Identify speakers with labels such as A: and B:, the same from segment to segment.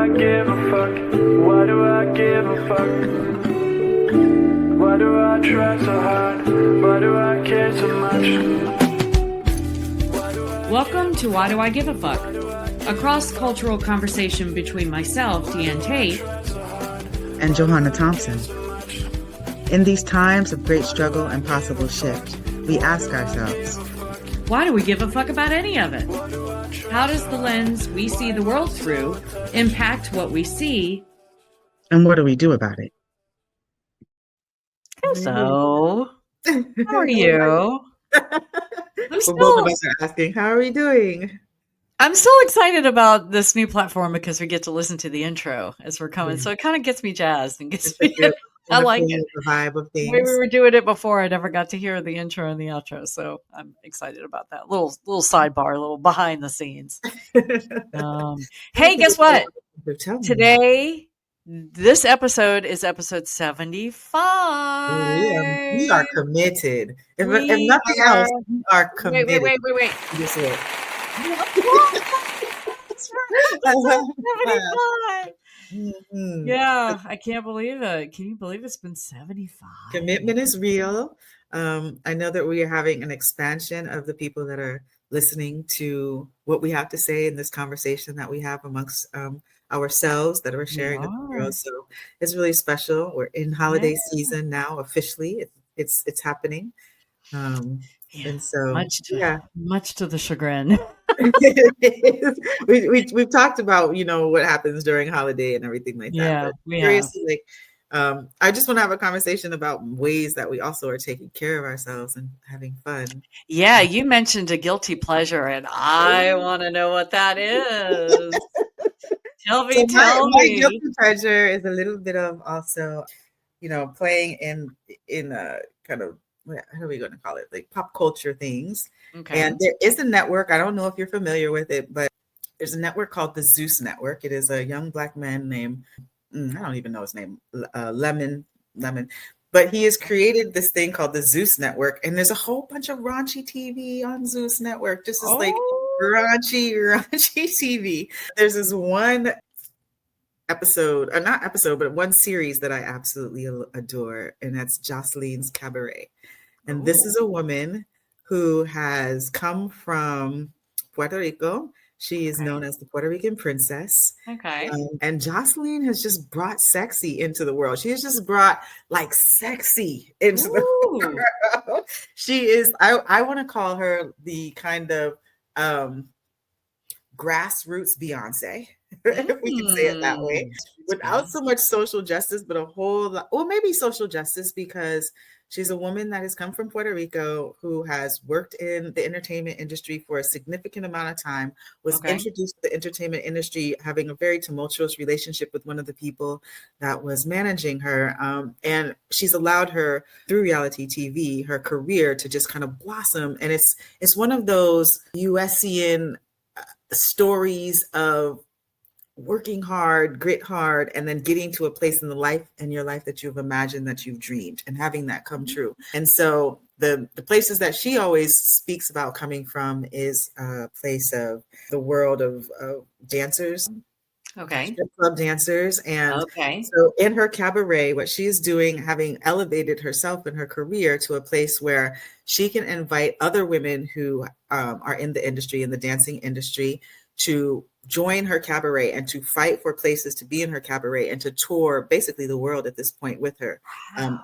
A: I give a fuck? Why do I give a fuck? Why do I try so hard? Why do I care so much?
B: Welcome to Why Do I Give a Fuck? A cross-cultural conversation between myself, Diane Tate,
C: and Johanna Thompson. In these times of great struggle and possible shift, we ask ourselves,
B: why do we give a fuck about any of it? How does the lens we see the world through impact what we see?
C: And what do we do about it?
B: So, how are you?
C: Both of us are asking, how are we doing?
B: I'm still excited about this new platform because we get to listen to the intro as we're coming. So it kind of gets me jazzed and gets me. I like it.
C: The vibe of things.
B: The way we were doing it before, I never got to hear the intro and the outro, so I'm excited about that. Little sidebar, a little behind the scenes. Hey, guess what? Today, this episode is episode 75.
C: We are committed. If nothing else, we are committed.
B: Wait.
C: This way.
B: 75. Mm-hmm. Yeah, I can't believe it. Can you believe it's been 75?
C: Commitment is real. I know that we are having an expansion of the people that are listening to what we have to say in this conversation that we have amongst ourselves that we're sharing with the world. So it's really special. We're in holiday season now officially. It's happening. And so
B: much to the chagrin.
C: We've talked about what happens during holiday and everything like that. But seriously, I just want to have a conversation about ways that we also are taking care of ourselves and having fun.
B: Yeah, you mentioned a guilty pleasure, and I want to know what that is. Tell me.
C: My guilty pleasure is a little bit of also, playing in a kind of, how are we going to call it? Like pop culture things. Okay. And there is a network. I don't know if you're familiar with it, but there's a network called the Zeus Network. It is a young Black man named, I don't even know his name, Lemon. But he has created this thing called the Zeus Network. And there's a whole bunch of raunchy TV on Zeus Network. Just as like raunchy TV. There's this one episode, or not episode, but one series that I absolutely adore. And that's Jocelyn's Cabaret. And this is a woman who has come from Puerto Rico. She is known as the Puerto Rican princess. Okay. And Jocelyn has just brought sexy into the world. She has just brought like sexy into the world. She is, I want to call her the kind of grassroots Beyonce, if we can say it that way, without so much social justice, but a whole lot, or maybe social justice, because she's a woman that has come from Puerto Rico who has worked in the entertainment industry for a significant amount of time, was introduced to the entertainment industry, having a very tumultuous relationship with one of the people that was managing her. And she's allowed her, through reality TV, her career to just kind of blossom. And it's one of those USian stories of working hard, grit hard, and then getting to a place in your life that you've imagined, that you've dreamed, and having that come true. And so the places that she always speaks about coming from is a place of the world of dancers. Okay. Strip club dancers. And so in her cabaret, what she's doing, having elevated herself in her career to a place where she can invite other women who are in the industry, in the dancing industry, to join her cabaret and to fight for places to be in her cabaret and to tour basically the world at this point with her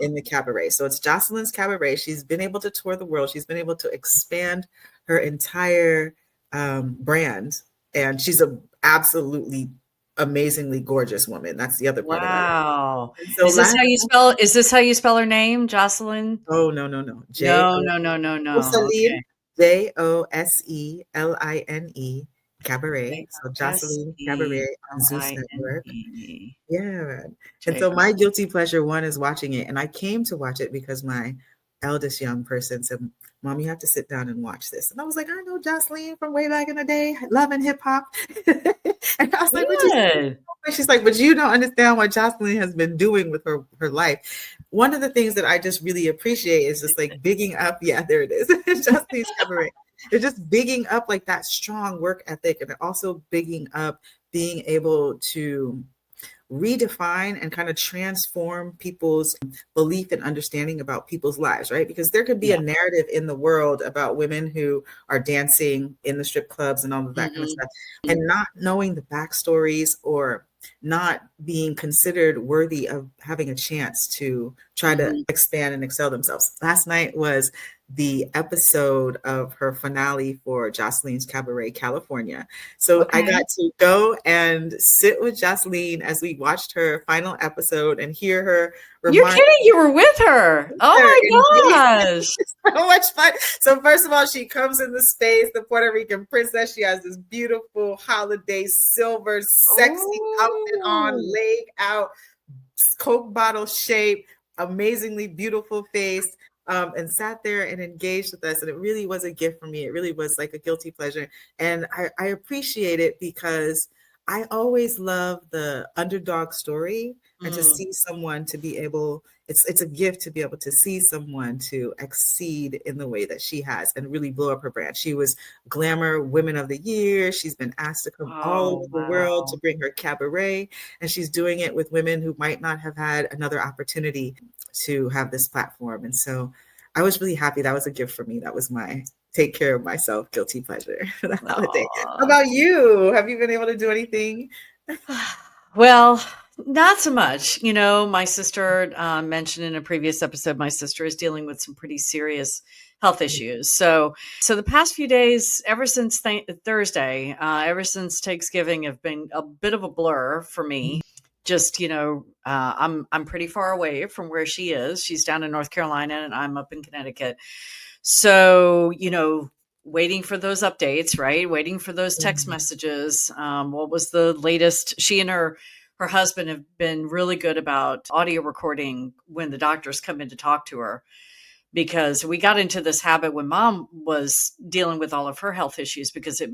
C: in the cabaret. So it's Jocelyn's Cabaret. She's been able to tour the world. She's been able to expand her entire brand. And she's a absolutely amazingly gorgeous woman. That's the other part of it. Wow. So
B: is this how you spell her name, Jocelyn?
C: Oh, no.
B: No.
C: Jocelyn, Joseline Cabaret. So Jocelyn Cabaret on Zeus Network. Yeah. And so my guilty pleasure one is watching it. And I came to watch it because my eldest young person said, Mom, you have to sit down and watch this. And I was like, I know Jocelyn from way back in the day, loving hip hop. And I was like, she's like, but you don't understand what Jocelyn has been doing with her life. One of the things that I just really appreciate is just like bigging up. Yeah, there it is. Jocelyn's Cabaret. They're just bigging up like that strong work ethic, and also bigging up being able to redefine and kind of transform people's belief and understanding about people's lives, right? Because there could be a narrative in the world about women who are dancing in the strip clubs and all of that kind of stuff, and not knowing the backstories or not being considered worthy of having a chance to try to expand and excel themselves. Last night was the episode of her finale for Jocelyn's Cabaret California. So I got to go and sit with Jocelyn as we watched her final episode and hear her.
B: You're kidding? You were with her. Oh my gosh.
C: So much fun. So first of all, she comes in the space, the Puerto Rican princess. She has this beautiful holiday silver, sexy outfit on, laid out, Coke bottle shape, amazingly beautiful face. And sat there and engaged with us. And it really was a gift for me. It really was like a guilty pleasure. And I appreciate it because I always love the underdog story, and to see someone to be able, it's a gift to be able to see someone to exceed in the way that she has and really blow up her brand. She was Glamour Women of the Year. She's been asked to come all over the world to bring her cabaret, and she's doing it with women who might not have had another opportunity to have this platform. And so I was really happy. That was a gift for me. That was my take care of myself guilty pleasure for the holiday. How about you? Have you been able to do anything?
B: Well, not so much. You know, my sister mentioned in a previous episode, my sister is dealing with some pretty serious health issues. So the past few days, ever since Thursday, ever since Thanksgiving, have been a bit of a blur for me. Just, you know, I'm pretty far away from where she is. She's down in North Carolina and I'm up in Connecticut. So, you know, waiting for those updates, right? Waiting for those text messages. What was the latest? She and her husband have been really good about audio recording when the doctors come in to talk to her, because we got into this habit when mom was dealing with all of her health issues, because it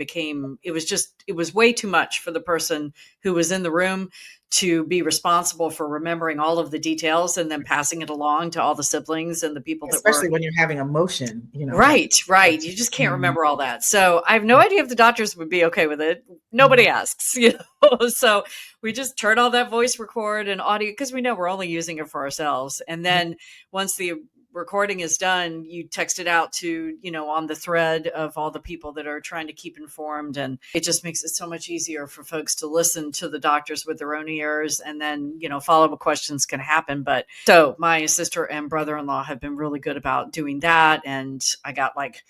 B: was way too much for the person who was in the room to be responsible for remembering all of the details and then passing it along to all the siblings and the people
C: especially when you're having emotion, you know.
B: Right. You just can't remember all that. So I have no idea if the doctors would be okay with it. Nobody asks, you know. So we just turn all that voice record and audio, because we know we're only using it for ourselves. And then once the recording is done, you text it out to, you know, on the thread of all the people that are trying to keep informed. And it just makes it so much easier for folks to listen to the doctors with their own ears. And then, you know, follow-up questions can happen. But so my sister and brother-in-law have been really good about doing that. And I got like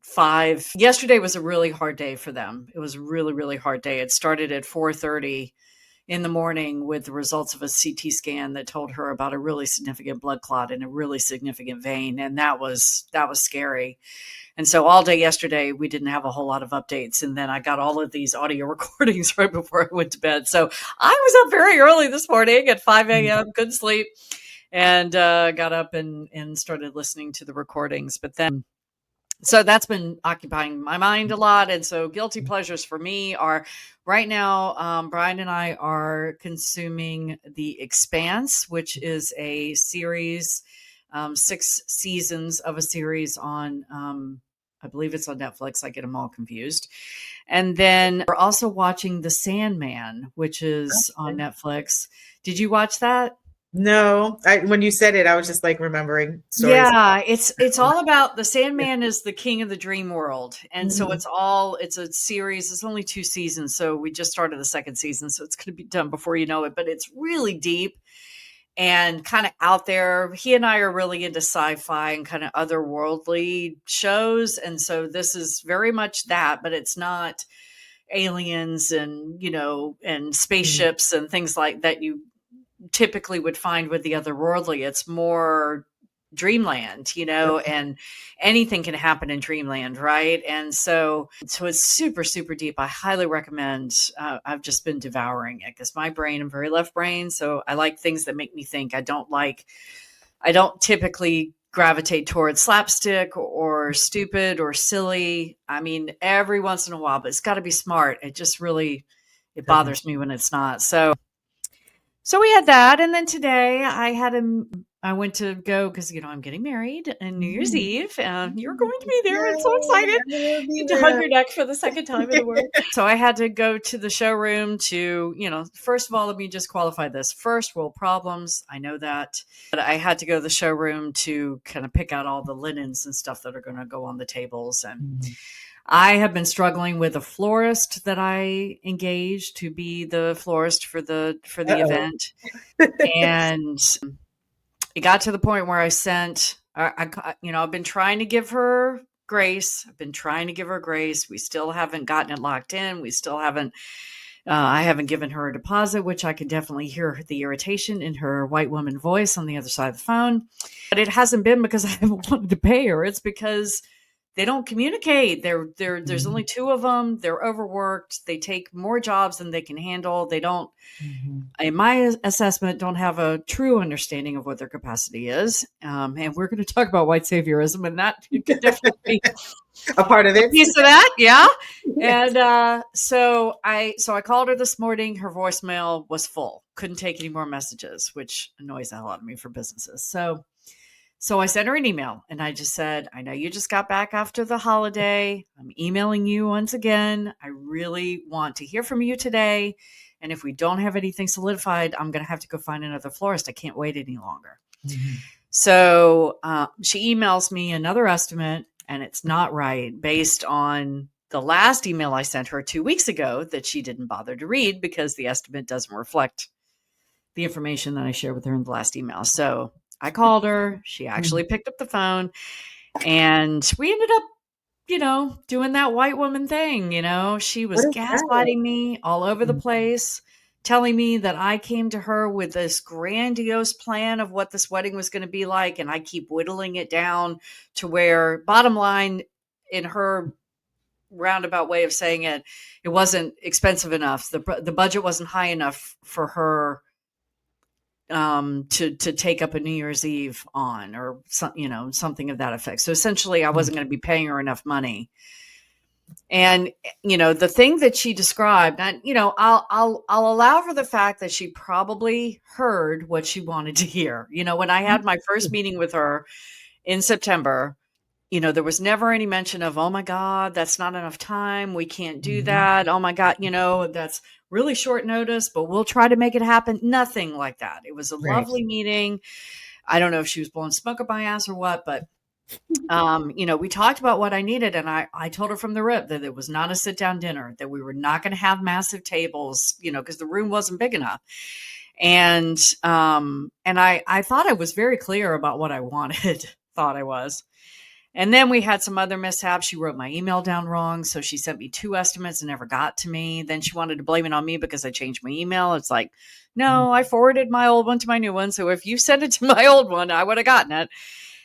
B: 5. Yesterday was a really hard day for them. It was a really, really hard day. It started at 4:30 in the morning with the results of a CT scan that told her about a really significant blood clot in a really significant vein. And that was scary. And so all day yesterday, we didn't have a whole lot of updates. And then I got all of these audio recordings right before I went to bed. So I was up very early this morning at 5 a.m., couldn't sleep, and got up and started listening to the recordings. But then, so that's been occupying my mind a lot. And so guilty pleasures for me are right now, Brian and I are consuming The Expanse, which is a series, 6 seasons of a series on, I believe it's on Netflix. I get them all confused. And then we're also watching The Sandman, which is on Netflix. Did you watch that?
C: No, when you said it, I was just like remembering stories.
B: Yeah, it's all about the Sandman is the king of the dream world. And so it's a series. It's only 2 seasons. So we just started the 2nd season. So it's going to be done before you know it, but it's really deep and kind of out there. He and I are really into sci-fi and kind of otherworldly shows. And so this is very much that, but it's not aliens and, you know, and spaceships and things like that you typically would find with the otherworldly. It's more dreamland, you know, and anything can happen in dreamland, right? And so it's super, super deep. I highly recommend. I've just been devouring it because my brain, I'm very left brain, so I like things that make me think. I don't typically gravitate towards slapstick or stupid or silly. I mean, every once in a while, but it's got to be smart. It just really, it bothers me when it's not. So we had that. And then today I had I went to go because, I'm getting married on New Year's Eve, and you're going to be there. I'm so excited. Get to hug your neck for the second time in the world. So I had to go to the showroom to, first of all, let me just qualify this. First world problems. I know that. But I had to go to the showroom to kind of pick out all the linens and stuff that are going to go on the tables. And I have been struggling with a florist that I engaged to be the florist for the event. And it got to the point where I sent, I've been trying to give her grace. We still haven't gotten it locked in. We still haven't, I haven't given her a deposit, which I could definitely hear the irritation in her white woman voice on the other side of the phone. But it hasn't been because I haven't wanted to pay her. It's because they don't communicate. There's only two of them. They're overworked. They take more jobs than they can handle. They don't, in my assessment, don't have a true understanding of what their capacity is. And we're going to talk about white saviorism, and that could definitely be
C: a part of it.
B: Piece of that, yeah. And so I called her this morning. Her voicemail was full. Couldn't take any more messages, which annoys the hell out of me for businesses. So I sent her an email, and I just said, I know you just got back after the holiday. I'm emailing you once again. I really want to hear from you today. And if we don't have anything solidified, I'm going to have to go find another florist. I can't wait any longer. So she emails me another estimate, and it's not right based on the last email I sent her 2 weeks ago that she didn't bother to read because the estimate doesn't reflect the information that I shared with her in the last email. So I called her. She actually picked up the phone, and we ended up, doing that white woman thing. She was gaslighting me all over the place, telling me that I came to her with this grandiose plan of what this wedding was going to be like. And I keep whittling it down to where, bottom line, in her roundabout way of saying it, it wasn't expensive enough. The budget wasn't high enough for her to take up a New Year's Eve on, or something of that effect. So essentially I wasn't going to be paying her enough money. And, the thing that she described, and, I'll allow for the fact that she probably heard what she wanted to hear. When I had my first meeting with her in September, there was never any mention of, oh my God, that's not enough time. We can't do that. Oh my God, that's really short notice, but we'll try to make it happen. Nothing like that. It was a lovely meeting. I don't know if she was blowing smoke up my ass or what, but we talked about what I needed, and I told her from the rip that it was not a sit down dinner, that we were not going to have massive tables, because the room wasn't big enough. And I thought I was very clear about what I wanted, thought I was. And then we had some other mishaps. She wrote my email down wrong. So she sent me 2 estimates and never got to me. Then she wanted to blame it on me because I changed my email. It's like, no, I forwarded my old one to my new one. So if you sent it to my old one, I would have gotten it.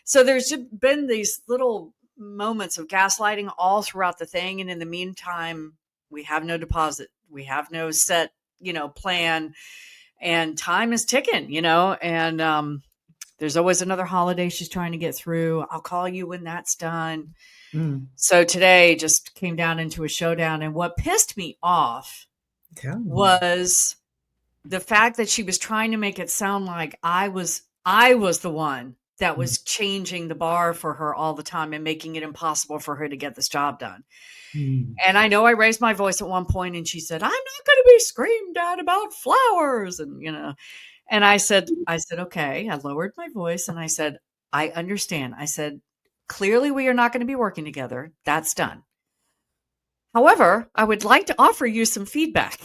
B: So there's just been these little moments of gaslighting all throughout the thing. And in the meantime, we have no deposit. We have no set, plan, and time is ticking, and there's always another holiday she's trying to get through. I'll call you when that's done. So today just came down into a showdown. And what pissed me off was the fact that she was trying to make it sound like I was the one that was changing the bar for her all the time and making it impossible for her to get this job done. And I know I raised my voice at one point, and she said, I'm not going to be screamed at about flowers. And, and I said, okay. I lowered my voice and I said, I understand. I said, clearly we are not going to be working together. That's done. However, I would like to offer you some feedback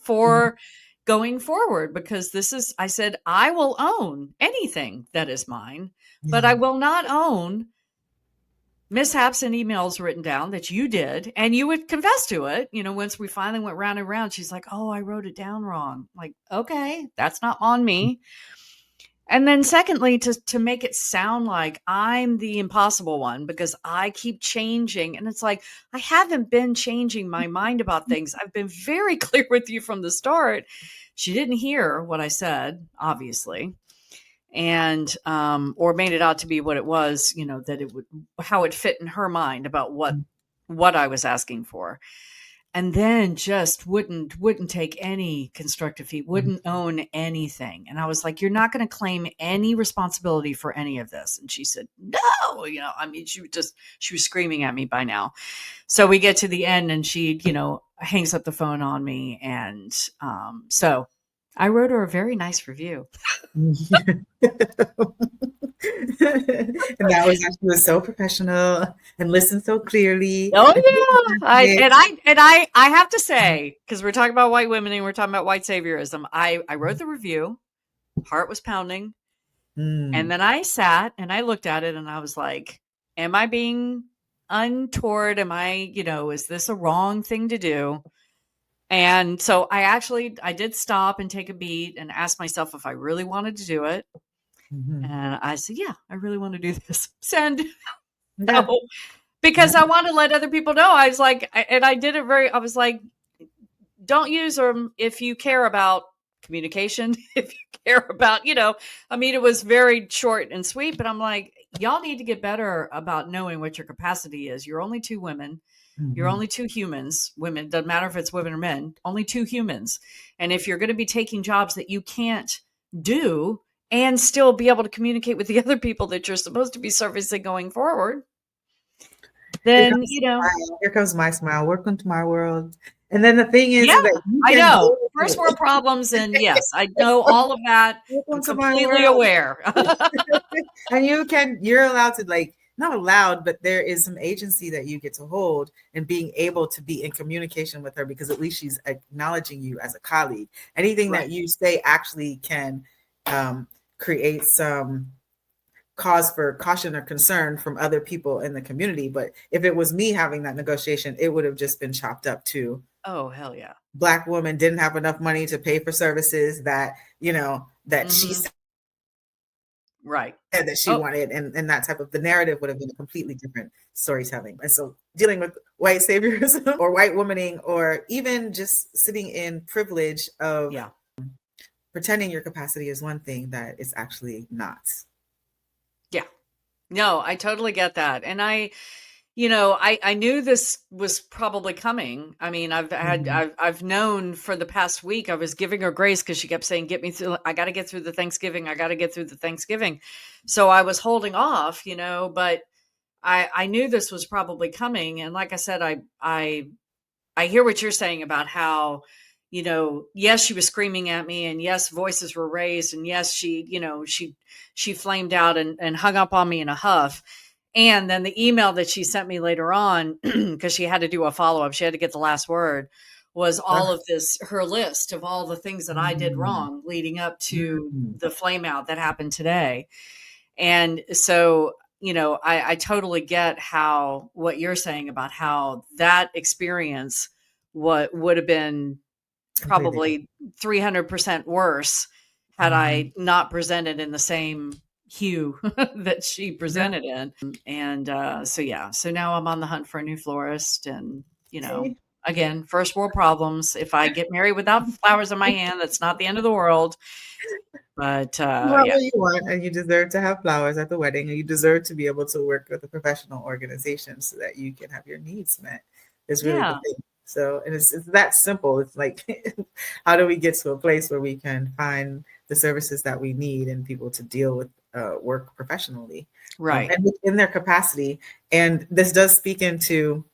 B: for going forward, because I said, I will own anything that is mine, but I will not own mishaps and emails written down that you did, and you would confess to it. Once we finally went round and round, she's like, oh, I wrote it down wrong. I'm like, okay, that's not on me. And then secondly, to make it sound like I'm the impossible one because I keep changing. And it's like, I haven't been changing my mind about things. I've been very clear with you from the start. She didn't hear what I said, obviously. And, or made it out to be what it was, that it would, how it fit in her mind about what I was asking for. and then just wouldn't take any constructive feedback, wouldn't own anything. And I was like, you're not going to claim any responsibility for any of this. And she said, no, I mean, she was screaming at me by now. So we get to the end and she, hangs up the phone on me. And so I wrote her a very nice review.
C: And that was actually so professional and listened so clearly.
B: Oh yeah, I have to say, because we're talking about white women and we're talking about white saviorism, I wrote the review, heart was pounding, and then I sat and I looked at it and I was like, am I being untoward? Am I, is this a wrong thing to do? And so I did stop and take a beat and ask myself if I really wanted to do it. And I said, yeah, I really want to do this. Send.
C: Yeah.
B: So, because I want to let other people know. I was like, and I did it I was like, don't use them if you care about communication, if you care about, I mean, it was very short and sweet, but I'm like, y'all need to get better about knowing what your capacity is. You're only two women. You're only two humans. Women, doesn't matter if it's women or men, only two humans. And if you're going to be taking jobs that you can't do and still be able to communicate with the other people that you're supposed to be servicing going forward, then,
C: here comes my smile. Welcome to my world. And then the thing is,
B: yeah,
C: that
B: I know first world problems. And yes, I know all of that. I'm completely aware.
C: And you're allowed to not allowed, but there is some agency that you get to hold and being able to be in communication with her, because at least she's acknowledging you as a colleague. Anything that you say actually can create some cause for caution or concern from other people in the community. But if it was me having that negotiation, it would have just been chopped up to,
B: oh, hell yeah.
C: Black woman didn't have enough money to pay for services that, she said that she wanted. And that type of, the narrative would have been a completely different storytelling. And so dealing with white saviorism or white womaning, or even just sitting in privilege of pretending your capacity is one thing that it's actually not.
B: Yeah. No, I totally get that. And I knew this was probably coming. I mean, I've known for the past week, I was giving her grace because she kept saying, get me through. I got to get through the Thanksgiving. I got to get through the Thanksgiving. So I was holding off, but I knew this was probably coming. And like I said, I hear what you're saying about how, yes, she was screaming at me, and yes, voices were raised, and yes, she flamed out and hung up on me in a huff. And then the email that she sent me later on, because she had to do a follow-up, she had to get the last word, was all of her list of all the things that I did wrong leading up to the flame out that happened today. And so, I totally get what you're saying about how that experience would have been probably 300% worse had I not presented in the same hue that she presented in. And so now I'm on the hunt for a new florist. And, again, first world problems. If I get married without flowers in my hand, that's not the end of the world. But
C: you want, and you deserve to have flowers at the wedding, and you deserve to be able to work with a professional organization so that you can have your needs met. Is really the thing. So, and it's that simple. It's like, how do we get to a place where we can find the services that we need and people to deal with work professionally,
B: right,
C: and within their capacity. And this does speak into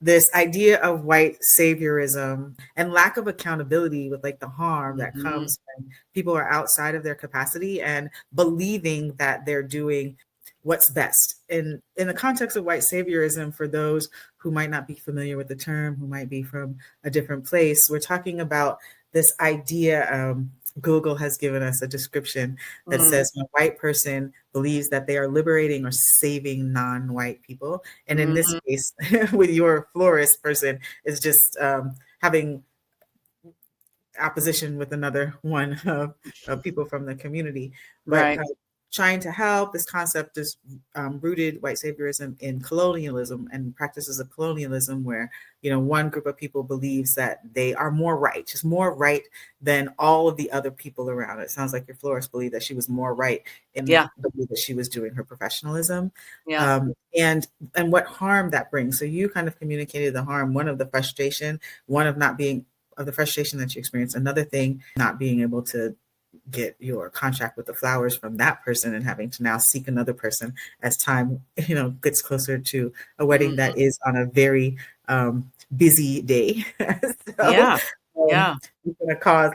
C: this idea of white saviorism and lack of accountability with the harm that comes when people are outside of their capacity and believing that they're doing what's best. In the context of white saviorism, for those who might not be familiar with the term, who might be from a different place, we're talking about this idea. Google has given us a description that says when a white person believes that they are liberating or saving non-white people. And in this case, with your florist person, is just having opposition with another one of people from the community. But trying to help. This concept is rooted white saviorism in colonialism and practices of colonialism, where one group of people believes that they are more right, just more right than all of the other people around. It sounds like your florist believed that she was more right in the way that she was doing her professionalism. And what harm that brings. So you kind of communicated the harm, one of the frustration that you experienced. Another thing, not being able to get your contract with the flowers from that person and having to now seek another person as time gets closer to a wedding that is on a very busy day. So it's going to cause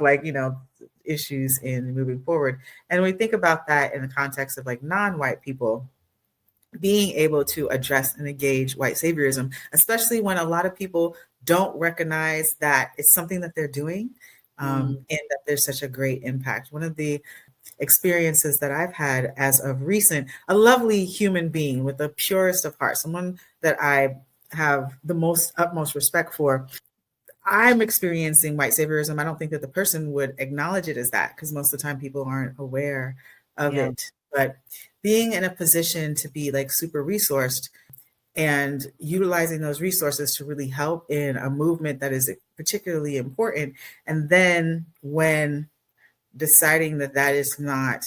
C: issues in moving forward. And when we think about that in the context of non-white people being able to address and engage white saviorism, especially when a lot of people don't recognize that it's something that they're doing, and that there's such a great impact. One of the experiences that I've had as of recent, a lovely human being with the purest of hearts, someone that I have the utmost respect for, I'm experiencing white saviorism. I don't think that the person would acknowledge it as that, because most of the time people aren't aware of it. But being in a position to be super resourced and utilizing those resources to really help in a movement that is particularly important. And then when deciding that that is not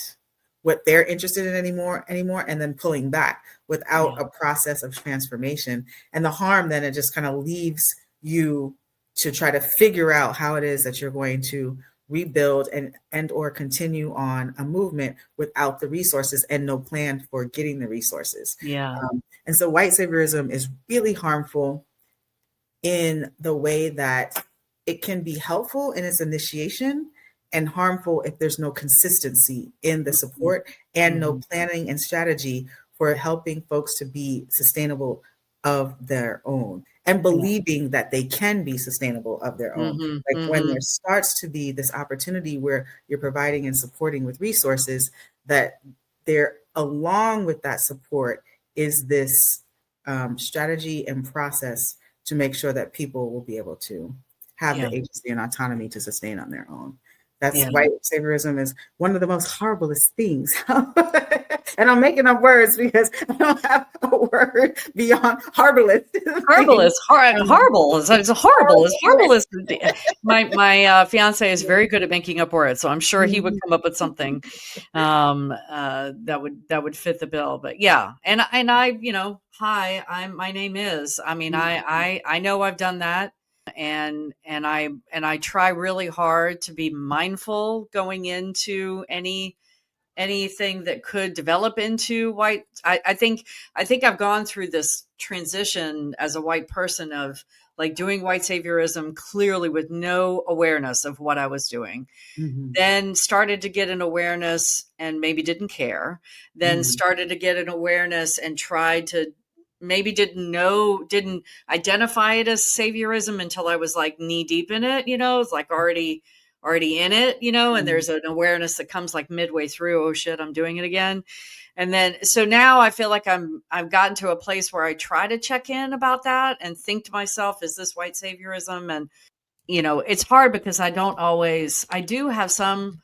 C: what they're interested in anymore, and then pulling back without a process of transformation, and the harm, then it just kind of leaves you to try to figure out how it is that you're going to rebuild and or continue on a movement without the resources and no plan for getting the resources. And so white saviorism is really harmful in the way that it can be helpful in its initiation and harmful if there's no consistency in the support and no planning and strategy for helping folks to be sustainable of their own and believing that they can be sustainable of their own. When there starts to be this opportunity where you're providing and supporting with resources, that there, along with that support, is this strategy and process to make sure that people will be able to have the agency and autonomy to sustain on their own. That's white saviorism is one of the most horriblest things. And I'm making up words because I don't have a word beyond horriblest.
B: Horrible. It's horrible. It's horrible. My fiance is very good at making up words, so I'm sure he would come up with something that would fit the bill. But and I, hi, my name is. I mean, I know I've done that. And I try really hard to be mindful going into anything that could develop into white. I think I've gone through this transition as a white person of doing white saviorism clearly with no awareness of what I was doing. Then started to get an awareness and maybe didn't care. Then started to get an awareness and tried to maybe didn't identify it as saviorism until I was knee deep in it, it's already in it, and there's an awareness that comes midway through, oh shit, I'm doing it again. And then, so now I feel like I've gotten to a place where I try to check in about that and think to myself, is this white saviorism? And, it's hard because I do have some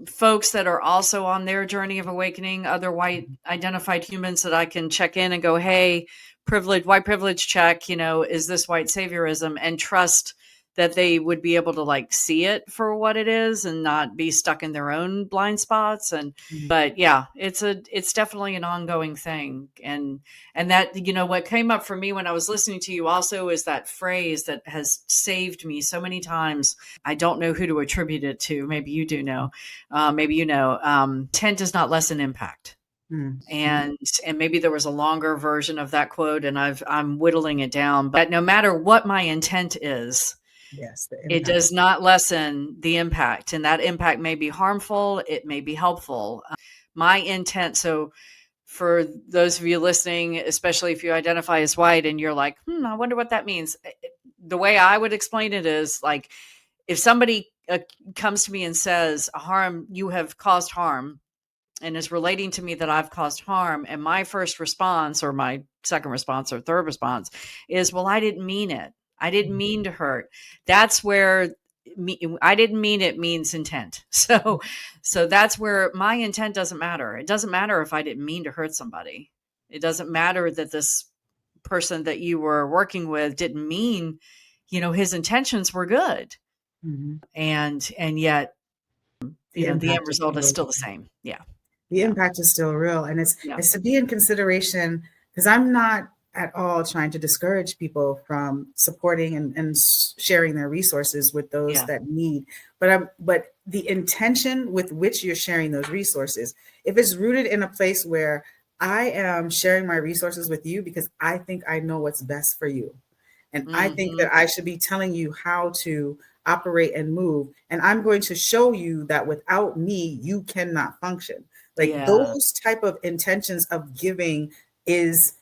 B: folks that are also on their journey of awakening, other white identified humans that I can check in and go, hey, white privilege check, is this white saviorism? And trust that they would be able to see it for what it is and not be stuck in their own blind spots. And, but it's definitely an ongoing thing. And that, what came up for me when I was listening to you also is that phrase that has saved me so many times. I don't know who to attribute it to. Maybe you do know, intent does not lessen impact. And maybe there was a longer version of that quote and I'm whittling it down, but no matter what my intent is, it does not lessen the impact, and that impact may be harmful. It may be helpful. My intent. So for those of you listening, especially if you identify as white and you're like, I wonder what that means. The way I would explain it is if somebody comes to me and says, you have caused harm, and is relating to me that I've caused harm. And my first response or my second response or third response is, well, I didn't mean it. I didn't mean to hurt. That's where I didn't mean it means intent. So that's where my intent doesn't matter. It doesn't matter if I didn't mean to hurt somebody. It doesn't matter that this person that you were working with didn't mean, his intentions were good.
C: Mm-hmm.
B: And yet,
C: The
B: the end
C: impact is
B: result is
C: real.
B: still the same. Yeah.
C: The impact is still real. And
B: Yeah.
C: it's to be in consideration, because I'm not at all trying to discourage people from supporting and sharing their resources with those
B: Yeah.
C: that need. But the intention with which you're sharing those resources, if it's rooted in a place where I am sharing my resources with you because I think I know what's best for you, and I think that I should be telling you how to operate and move, and I'm going to show you that without me, you cannot function. Like
B: Yeah.
C: those type of intentions of giving is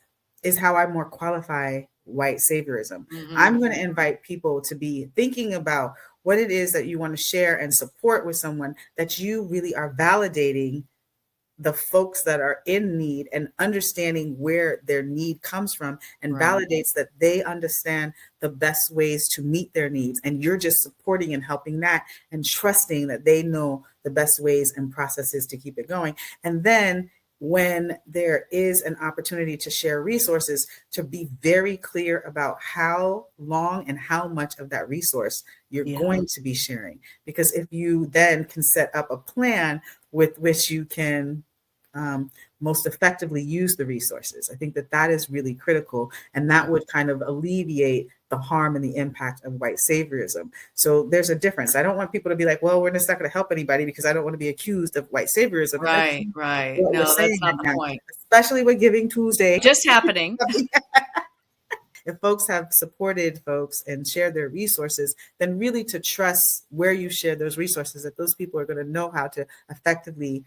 C: how I more qualify white saviorism. I'm going to invite people to be thinking about what it is that you want to share and support with someone, that you really are validating the folks that are in need and understanding where their need comes from, and
B: Right.
C: validates that they understand the best ways to meet their needs. And you're just supporting and helping that and trusting that they know the best ways and processes to keep it going. And then when there is an opportunity to share resources, to be very clear about how long and how much of that resource you're going to be sharing. Because if you then can set up a plan with which you can most effectively use the resources, I think that is really critical. And that would kind of alleviate the harm and the impact of white saviorism. So there's a difference. I don't want people to be like, well, we're just not going to help anybody because I don't want to be accused of white saviorism.
B: Right. Right.
C: What we're
B: No,
C: saying
B: that's not
C: right
B: the
C: now,
B: point.
C: especially with Giving Tuesday.
B: Just happening.
C: If folks have supported folks and shared their resources, then really to trust where you share those resources, that those people are going to know how to effectively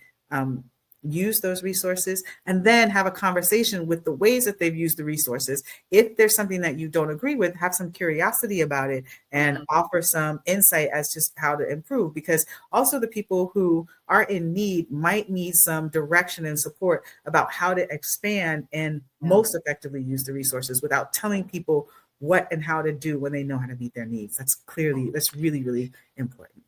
C: use those resources, and then have a conversation with the ways that they've used the resources. If there's something that you don't agree with, have some curiosity about it and offer some insight as to how to improve, because also the people who are in need might need some direction and support about how to expand and most effectively use the resources without telling people what and how to do when they know how to meet their needs. That's really, really important.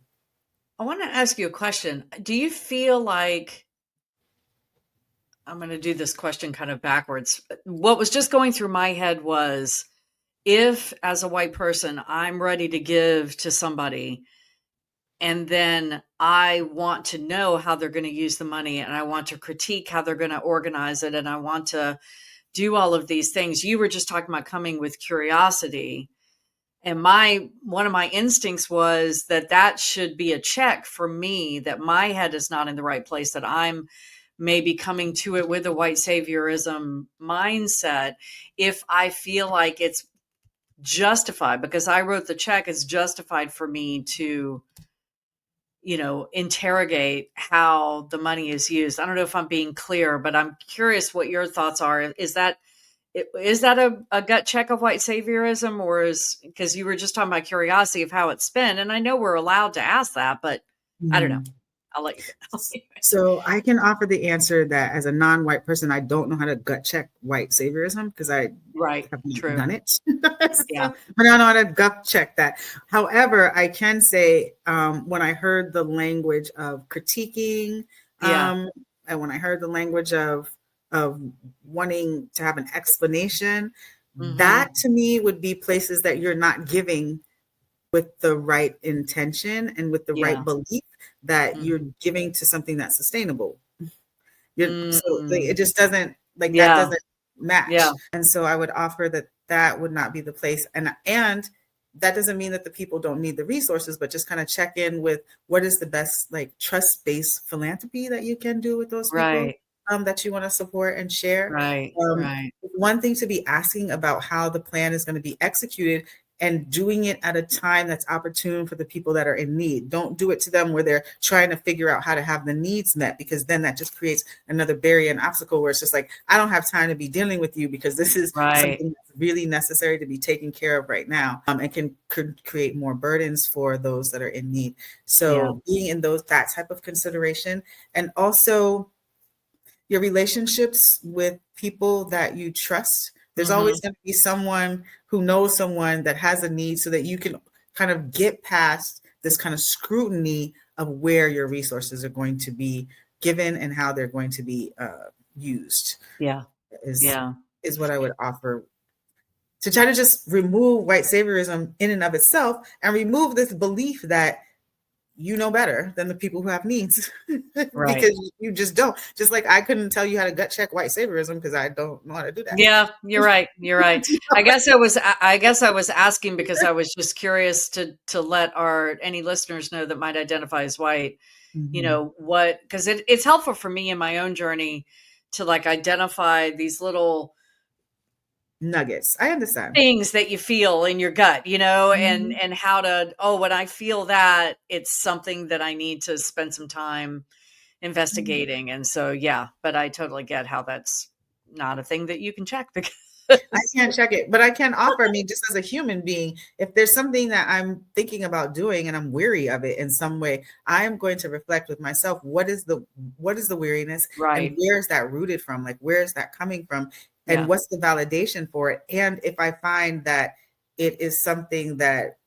B: I want to ask you a question. Do you feel like, I'm going to do this question kind of backwards. What was just going through my head was, if as a white person, I'm ready to give to somebody, and then I want to know how they're going to use the money, and I want to critique how they're going to organize it, and I want to do all of these things. You were just talking about coming with curiosity. And one of my instincts was that should be a check for me, that my head is not in the right place, that I'm maybe coming to it with a white saviorism mindset. If I feel like it's justified, because I wrote the check, it's justified for me to, interrogate how the money is used. I don't know if I'm being clear, but I'm curious what your thoughts are. Is that a gut check of white saviorism, or because you were just talking about curiosity of how it's spent, and I know we're allowed to ask that, but I don't know. I'll let you go.
C: So I can offer the answer that as a non-white person, I don't know how to gut check white saviorism because I have not done it.
B: Yeah.
C: But I don't know how to gut check that. However, I can say when I heard the language of critiquing, and when I heard the language of wanting to have an explanation, that to me would be places that you're not giving with the right intention and with the right belief that you're giving to something that's sustainable. So it just doesn't that doesn't match. And so I would offer that would not be the place. And that doesn't mean that the people don't need the resources, but just kind of check in with what is the best trust-based philanthropy that you can do with those people that you want to support and share.
B: Right.
C: One thing to be asking about how the plan is going to be executed, and doing it at a time that's opportune for the people that are in need. Don't do it to them where they're trying to figure out how to have the needs met, because then that just creates another barrier and obstacle where it's just like, I don't have time to be dealing with you because this is something that's really necessary to be taken care of right now, and could create more burdens for those that are in need. So being in that type of consideration, and also your relationships with people that you trust. There's always going to be someone who knows someone that has a need, so that you can kind of get past this kind of scrutiny of where your resources are going to be given and how they're going to be used.
B: Yeah.
C: Is what I would offer, to try to just remove white saviorism in and of itself, and remove this belief that you know better than the people who have needs.
B: Right.
C: Because you just don't. Just like I couldn't tell you how to gut check white saviorism because I don't know how to do that.
B: Yeah, you're right. You're right. I guess I was asking because I was just curious to let any listeners know that might identify as white, you know, because it's helpful for me in my own journey to like identify these little
C: nuggets. I understand.
B: Things that you feel in your gut, you know, and how to, when I feel that, it's something that I need to spend some time investigating. And so, yeah, but I totally get how that's not a thing that you can check because
C: I can't check it, but I can offer, I mean, just as a human being, if there's something that I'm thinking about doing and I'm weary of it in some way, I am going to reflect with myself, what is the weariness,
B: right.
C: and where is that rooted from? Like, where is that coming from? And
B: Yeah.
C: what's the validation for it? And if I find that it is something that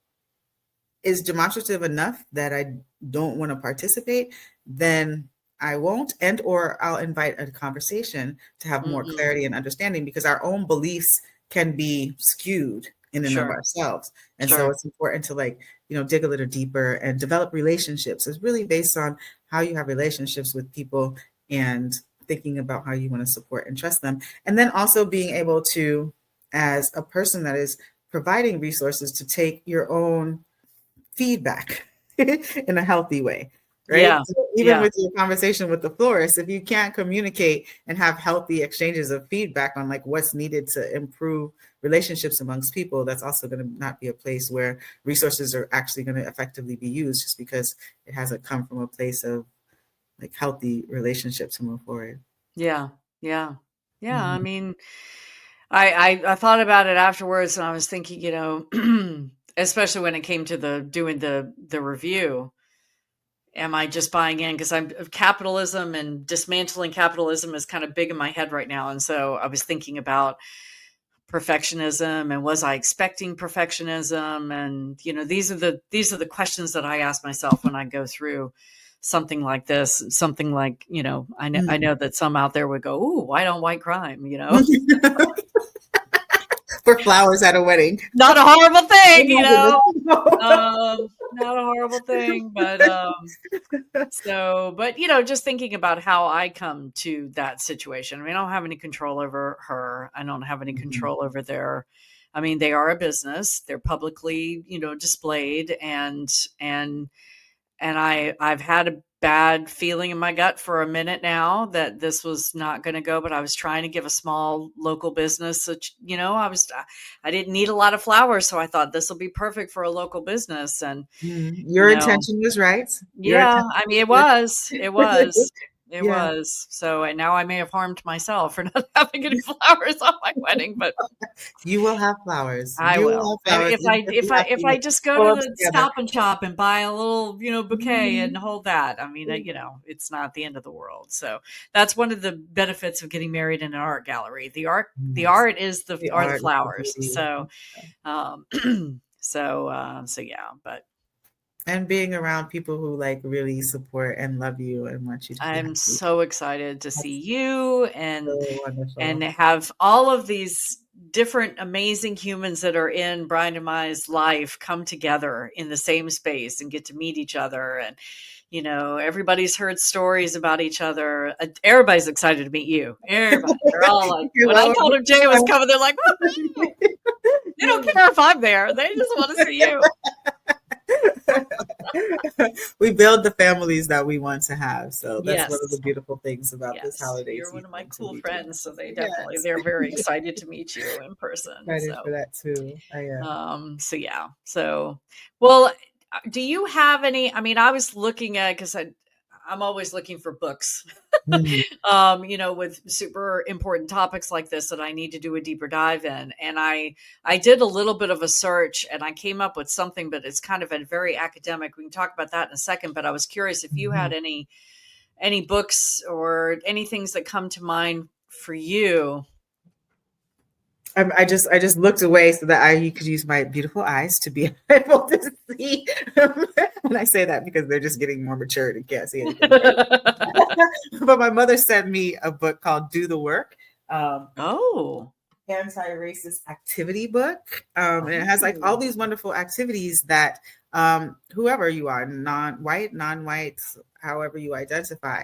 C: is demonstrative enough that I don't want to participate, then I won't, and or I'll invite a conversation to have more clarity and understanding, because our own beliefs can be skewed in and of ourselves. And so it's important to, like, you know, dig a little deeper and develop relationships. It's really based on how you have relationships with people and thinking about how you want to support and trust them. And then also being able to, as a person that is providing resources, to take your own feedback in a healthy way, right?
B: Yeah.
C: So even with your conversation with the florist, if you can't communicate and have healthy exchanges of feedback on like what's needed to improve relationships amongst people, that's also going to not be a place where resources are actually going to effectively be used, just because it hasn't come from a place of like healthy relationships to move forward.
B: Yeah. I mean, I thought about it afterwards, and I was thinking, you know, especially when it came to doing the review, am I just buying in? Because capitalism and dismantling capitalism is kind of big in my head right now. And so I was thinking about perfectionism, and was I expecting perfectionism? And, you know, these are the questions that I ask myself when I go through something like this, something like, you know, I know that some out there would go, "Ooh, why don't white crime?" You know,
C: for flowers at a wedding,
B: not a horrible thing, you know, not a horrible thing, but but you know, just thinking about how I come to that situation. I mean, I don't have any control over her. I don't have any control over I mean, they are a business. They're publicly, you know, displayed, and I've had a bad feeling in my gut for a minute now that this was not going to go, but I was trying to give a small local business, you know, I didn't need a lot of flowers. So I thought this will be perfect for a local business. And
C: your intention was right.
B: Yeah. I mean, it was. So, and now I may have harmed myself for not having any flowers on my wedding, but
C: you will have flowers.
B: I will. If I just go to the Stop and Shop and buy a little, you know, bouquet and hold that, I mean, you know, it's not the end of the world. So that's one of the benefits of getting married in an art gallery. The art is the flowers. So, so yeah, but.
C: And being around people who like really support and love you and want you to be
B: I'm
C: happy.
B: so excited to see you and have all of these different amazing humans that are in Brian and Mai's life come together in the same space and get to meet each other. And, you know, everybody's heard stories about each other. Everybody's excited to meet you. Everybody. They're all like, when I told them Jay was coming, they're like, woo-hoo! They don't care if I'm there. They just want to see you.
C: We build the families that we want to have. So that's
B: Yes.
C: one of the beautiful things about this holiday.
B: You're one of my cool friends. So they're very excited to meet you in person.
C: Excited for that too. I am.
B: So yeah. So, well, do you have any, I mean, I was looking at, cause I'm always looking for books, you know, with super important topics like this that I need to do a deeper dive in. And I did a little bit of a search and I came up with something, but it's kind of a very academic. We can talk about that in a second, but I was curious if you had any books or any things that come to mind for you.
C: I just looked away so that you could use my beautiful eyes to be able to see. And I say that because they're just getting more mature and can't see anything. But my mother sent me a book called "Do the Work."
B: Oh.
C: Anti-racist activity book. And it has like all these wonderful activities that whoever you are, non-white, non-white, however you identify,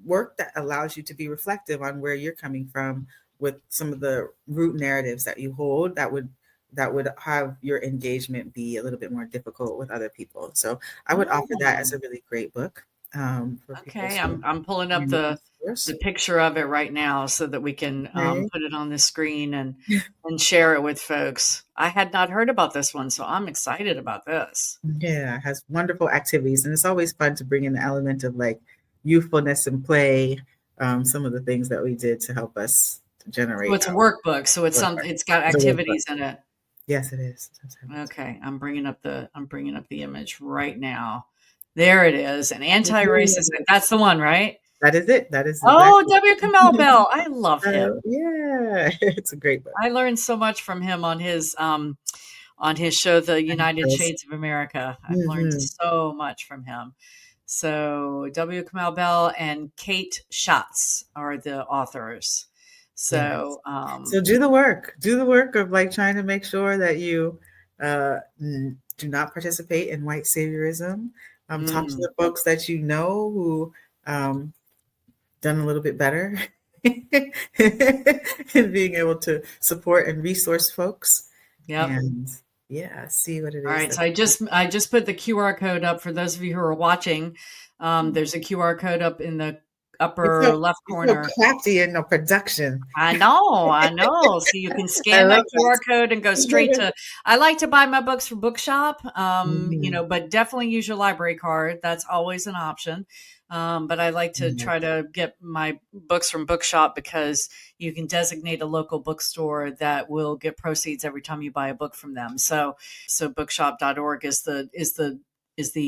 C: work that allows you to be reflective on where you're coming from with some of the root narratives that you hold that would have your engagement be a little bit more difficult with other people. So I would offer that as a really great book for people
B: Okay,
C: to
B: I'm pulling up the picture of it right now so that we can put it on the screen and share it with folks. I had not heard about this one, so I'm excited about this.
C: Yeah, it has wonderful activities, and it's always fun to bring in the element of like youthfulness and play. Some of the things that we did to help us to generate.
B: So it's a workbook, so it's got activities in it.
C: Yes, it is.
B: Okay, I'm bringing up the image right now. There it is, an anti-racist. That's the one, right?
C: That is it. That is.
B: Oh, W. Kamau Bell. I love him.
C: Yeah, it's a great book.
B: I learned so much from him on his show, The United Shades of America. I've learned so much from him. So W. Kamau Bell and Kate Schatz are the authors. So,
C: so do the work. Do the work of like trying to make sure that you do not participate in white saviorism. Talk to the folks that you know who done a little bit better in being able to support and resource folks.
B: Yep.
C: And see what it is.
B: All right. So I just put the QR code up for those of you who are watching. There's a QR code up in the upper left corner.
C: So crafty in the production.
B: I know. So you can scan that QR code and go straight to. I like to buy my books from Bookshop, but definitely use your library card. That's always an option. But I like to try to get my books from Bookshop because you can designate a local bookstore that will get proceeds every time you buy a book from them. So bookshop.org is the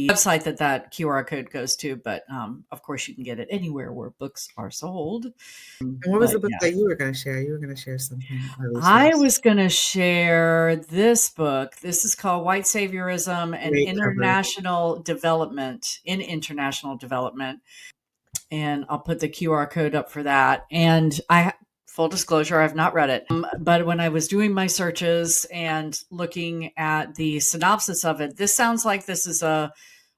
B: website that QR code goes to. But of course, you can get it anywhere where books are sold.
C: And what was the book that you were going to share? You were going to share something.
B: I was going to share this book. This is called White Saviorism and International Development. And I'll put the QR code up for that. And full disclosure, I've not read it. But when I was doing my searches and looking at the synopsis of it, this sounds like this is a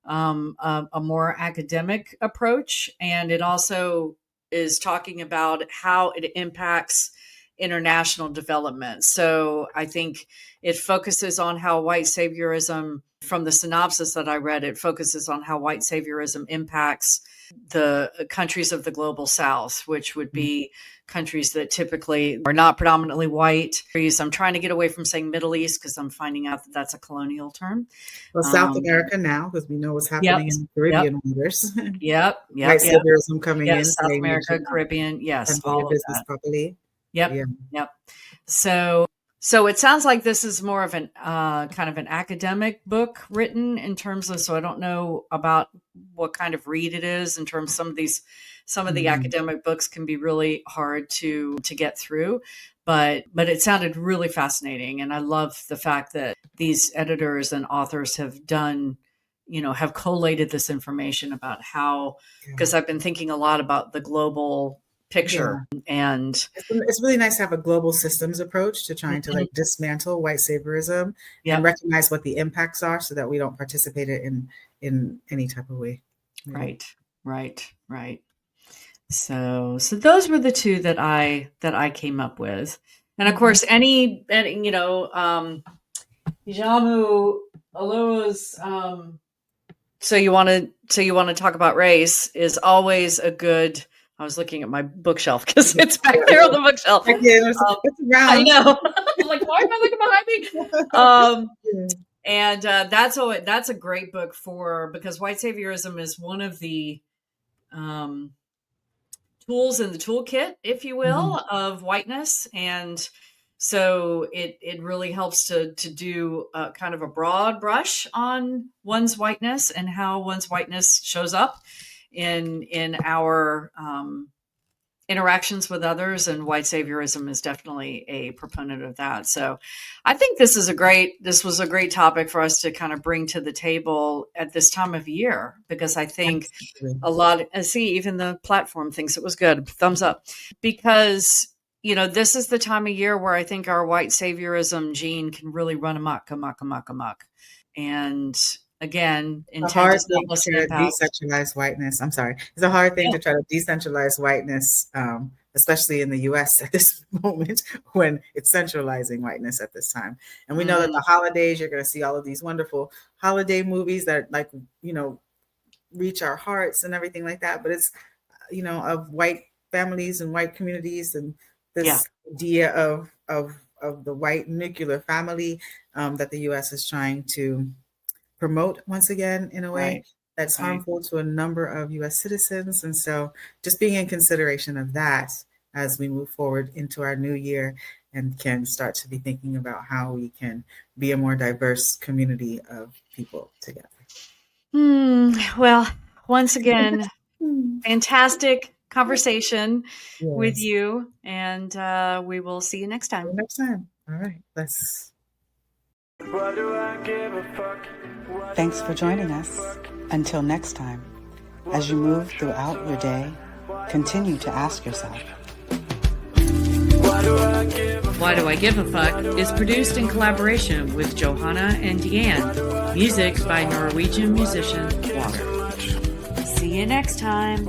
B: more academic approach. And it also is talking about how it impacts international development. So I think it focuses on how white saviorism, from the synopsis that I read, it focuses on how white saviorism impacts the countries of the global south, which would be countries that typically are not predominantly white. I'm trying to get away from saying Middle East because I'm finding out that that's a colonial term.
C: Well, South America now, because we know what's happening in the Caribbean waters.
B: Yep.
C: White saviorism coming in.
B: South America, Caribbean. Yes. All of
C: business
B: that.
C: properly.
B: Yep. So it sounds like this is more of an kind of an academic book written in terms of, so I don't know about what kind of read it is in terms of some of the academic books can be really hard to get through, but it sounded really fascinating. And I love the fact that these editors and authors have done, have collated this information about how, because I've been thinking a lot about the global picture. And
C: it's really nice to have a global systems approach to trying to like dismantle white saviorism and recognize what the impacts are so that we don't participate in any type of way.
B: Right. So those were the two that I came up with. And of course, any Jamu Aloha's so you want to talk about race is always a good. I was looking at my bookshelf because it's back there on the bookshelf. I know. I'm like, why am I looking behind me? And that's a great book because white saviorism is one of the tools in the toolkit, if you will, of whiteness. And so it really helps to do kind of a broad brush on one's whiteness and how one's whiteness shows up in our interactions with others, and white saviorism is definitely a proponent of that. So I think this was a great topic for us to kind of bring to the table at this time of year, because I think a lot, even the platform thinks it was good. Thumbs up. Because, this is the time of year where I think our white saviorism gene can really run amok. And again,
C: It's a hard thing
B: to
C: to decentralize whiteness. I'm sorry. It's a hard thing to try to decentralize whiteness, especially in the US at this moment when it's centralizing whiteness at this time. And we know that the holidays, you're going to see all of these wonderful holiday movies that reach our hearts and everything like that. But it's, of white families and white communities and this idea of the white nuclear family that the US is trying to promote once again in a way that's harmful to a number of US citizens. And so just being in consideration of that as we move forward into our new year and can start to be thinking about how we can be a more diverse community of people together.
B: Well, once again, fantastic conversation with you, and we will see you next time.
C: All right. Thanks for joining us. Until next time, as you move throughout your day, continue to ask yourself,
B: Why Do I Give a Fuck is produced in collaboration with Johanna and Diane. Music by Norwegian musician Water. See you next time.